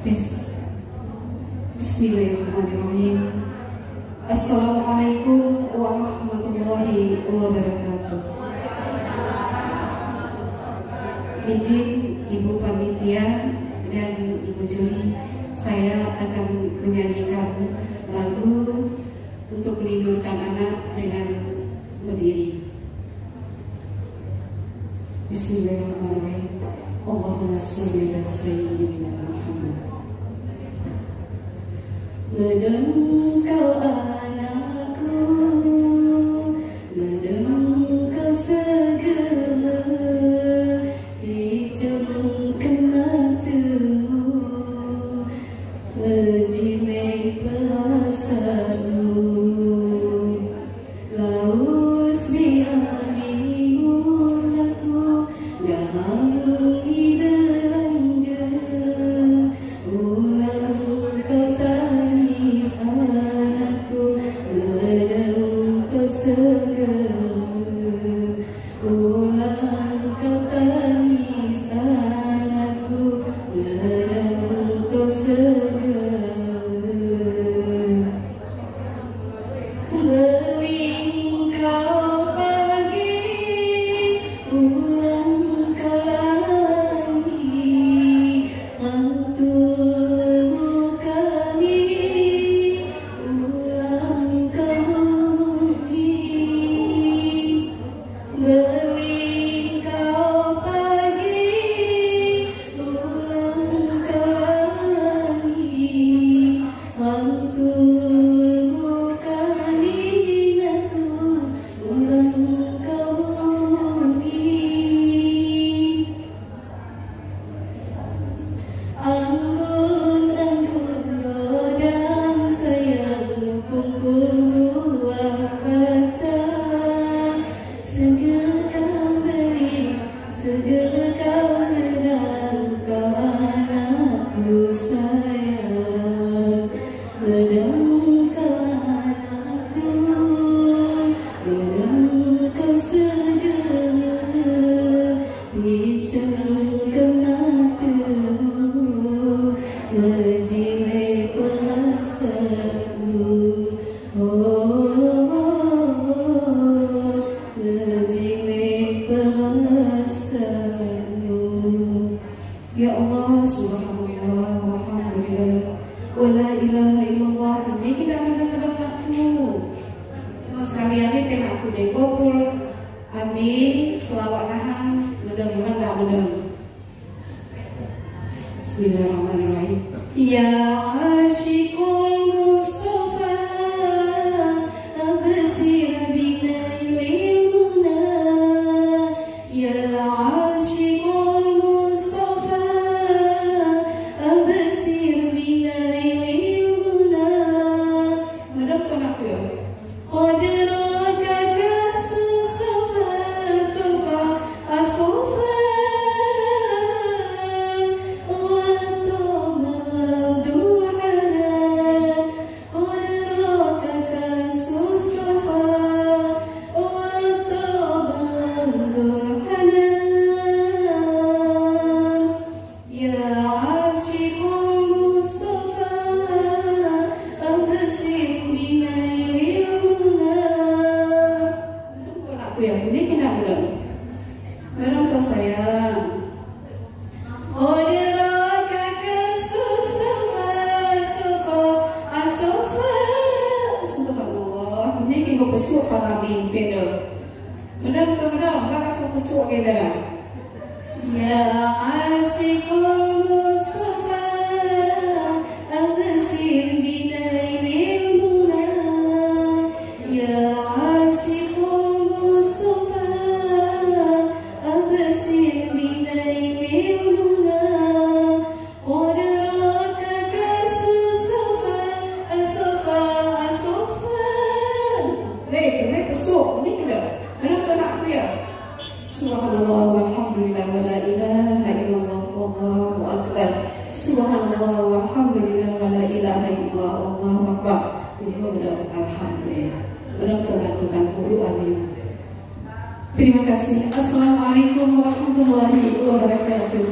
Tes. Bismillahirrahmanirrahim. Assalamualaikum warahmatullahi wabarakatuh. Izin Ibu Panitia dan Ibu Juri, saya akan menyanyikan lagu untuk menidurkan anak dengan berdiri. Bismillahirrahmanirrahim. Allahumma sholli ala sayyidina Muhammad. Menengkau anakku, menengkau segala hijaukan matamu, menjinai bahasamu, laus bianimu aku gahangi belanja, ulang kau tangis anakku, menengkau segala, ulang kau tangis anakku, menengkau segala. Beling kau pagi, ulang kau lagi, hantumu kami, ulang kau bumi. Beling kau pagi, ulang kau lagi, hantumu kami, aku ulang kau bumi. Anggun-anggun rodang sayang punggung buah kaca, segera kau beri, segera kau menang, kau anakku sayang. Menang kau anakku, menang kau segera, hijaukan matamu, menjinai bahasamu, menjinai bahasamu. Ya Allah, subhanallah, walhamdulillah, wa la ilaha illallah. Ini kita mendengar waktu. Sekali-kali kena aku dekopul. Amin. Selawat lahan. Mudah-mudahan tak mudah. Bismillahirrahmanirrahim. Ya asyikul Mustafa, absir binailil muna. Ya asyikul Mustafa, absir binailil muna. Madam tuan aku ya. Qadrakaka susafa, safa, asofa, Ya asyikul Mustafa, absir binailil muna. Ya asyikul Mustafa, absir binailil muna. Qadrakaka susafa, asofa, asofa. Lek besok ni kena. Mana tak nak aku ya? Subhanallah walhamdulillah wa la ilaha illallah wallahu akbar. Subhanallah walhamdulillah wa la ilaha illallah wallahu akbar. Alhamdulillah. Benar-benar lakukan kudu. Amin. Terima kasih. Assalamualaikum warahmatullahi wabarakatuh.